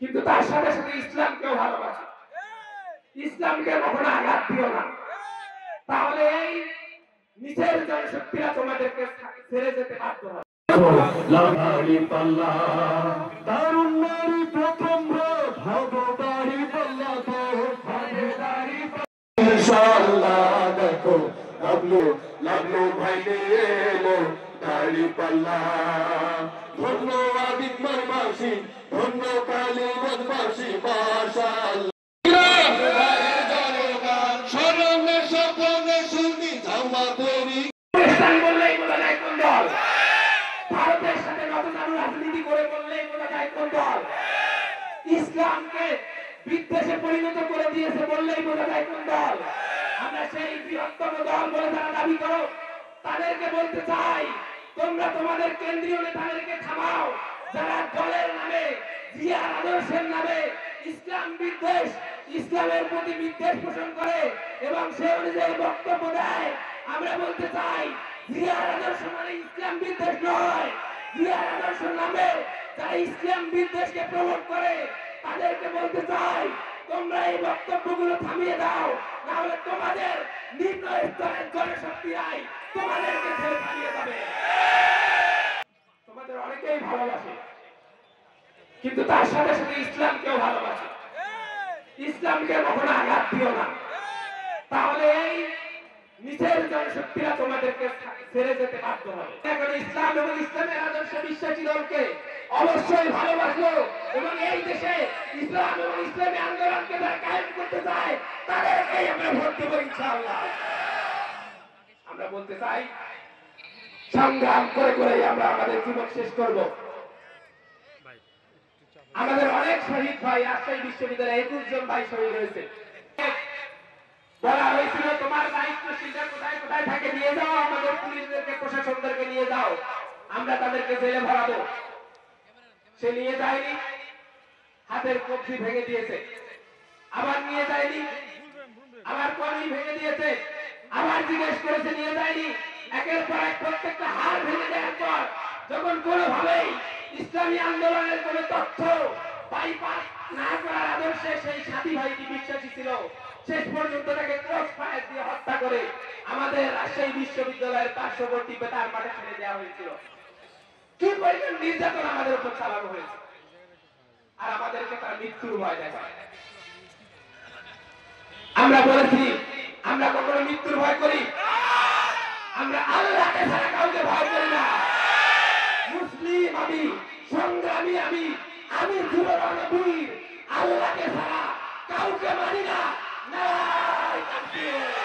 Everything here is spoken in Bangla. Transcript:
কিন্তু তার সাথে সাথে ইসলামকেও ভালোবাসে। ইসলামকে কখনো আঘাত দিও না, তাহলে এই নিচের জনশক্তিরা তোমাদেরকে ছেড়ে যেতে বাধ্য হবে। লাগাড়ি পাল্লা দারুণ নারী প্রথম ভোট ভাগবাড়ি পাল্লা তো ভাগেদারি ইনশাআল্লাহ দেখো লাভলু লাভলু ভাই এলো দাড়ি পাল্লা ধন্য আদিতমারবাসী ধন্য কালী বদমাসী মাশাআল্লাহ স্মরণে স্বপ্নে শুনি ধামাদেরি বললেই বোঝা যায় কোন দল। ভারতের সাথে নতজানু রাজনীতি করে বললেই বোঝা যায় কোন দল। ইসলামকে বিদ্বেষে পরিণত করে দিয়েছে বললেই বোঝা যায় কোন দল। আমরা সেই বৃহত্তম দল বলে তারা দাবি করো, তাদেরকে বলতে চাই তোমরা তোমাদের কেন্দ্রীয় নেতাদেরকে থামাও, যারা দলের নামে জিয়ার আদর্শের নামে ইসলাম বিদ্বেষ, ইসলামের প্রতি বিদ্বেষ পোষণ করে এবং সে অনুযায়ী বক্তব্য দেয়। আমরা বলতে চাই জিয়ার আদর্শ মানে ইসলাম বিদ্বেষ নয়। জিয়ার আদর্শ নামে যারা ইসলাম বিদ্বেষকে প্রমোট করে তাদেরকে বলতে চাই তোমরা এই বক্তব্যগুলো থামিয়ে দাও, না হলে তোমাদের নিম্ন স্তরের জনশক্তিরাই তোমাদেরকে ছেড়ে পালিয়ে যাবে। তোমাদের অনেকেই ভালোবাসে, কিন্তু তার সাথে সাথে ইসলামকেও ভালোবাসে। ইসলামকে কখনো আঘাত দিও না, তাহলে এই নিচের জনশক্তিরা তোমাদেরকে ছেড়ে যেতে বাধ্য হবে। এখন ইসলাম এবং ইসলামের আদর্শে বিশ্বাসী দলকে অবশ্যই ভালোবাসো এবং এই দেশে ইসলাম এবং ইসলামী আন্দোলনকে যারা কায়েম করতে চায় তাদেরকেই আমরা ভোট দেবো ইনশাআল্লাহ। আমরা বলতে চাই সংগ্রাম করে করে আমরা আমাদের জীবন শেষ করব। আমাদের অনেক শহীদ ভাই, রাজশাহী বিশ্ববিদ্যালয়ে 21 জন ভাই শহীদ হয়েছে। বলা হয়েছিল তোমার দায়িত্বশীলরা কোথায় কোথায় থাকে নিয়ে যাও, আমাদের পুলিশদেরকে প্রশাসনদেরকে নিয়ে যাও, আমরা তাদেরকে জেলে ভরাবো। সে নিয়ে যায়নি, হাতের কবজি ভেঙে দিয়েছে। আবার নিয়ে যায়নি, আবার কর্মী ভেঙে দিয়েছে। আবার জিজ্ঞেস করেছে নিয়ে যায়নি। একের পর এক প্রত্যেকটা হাড় ভেঙে দেওয়ার পর যখন কোনোভাবেই ইসলামী আন্দোলনের কোন তথ্য বাইপাস না করার আদর্শে সেই সাথী ভাইটি বিশ্বাসী ছিল, শেষ পর্যন্ত তাকে ক্রস ফায়ার দিয়ে হত্যা করে আমাদের রাজশাহী বিশ্ববিদ্যালয়ের পার্শ্ববর্তী বেতার মাঠে ছেড়ে দেওয়া হয়েছিল। কি পরিমাণ নির্যাতন আমাদের উপর চালানো হয়েছে, আর আমাদেরকে তার মৃত্যুর ভয় দেখায়। আমরা বলেছি আমরা কখনো মৃত্যুর ভয় করি? আমরা আল্লাহকে ছাড়া কাউকে ভয় করি না। মুসলিম আমি, সংগ্রামী আমি, আমি জীবনবীর, আল্লাহকে ছাড়া কাউকে মানি না। নারায়ণ তাকবীর।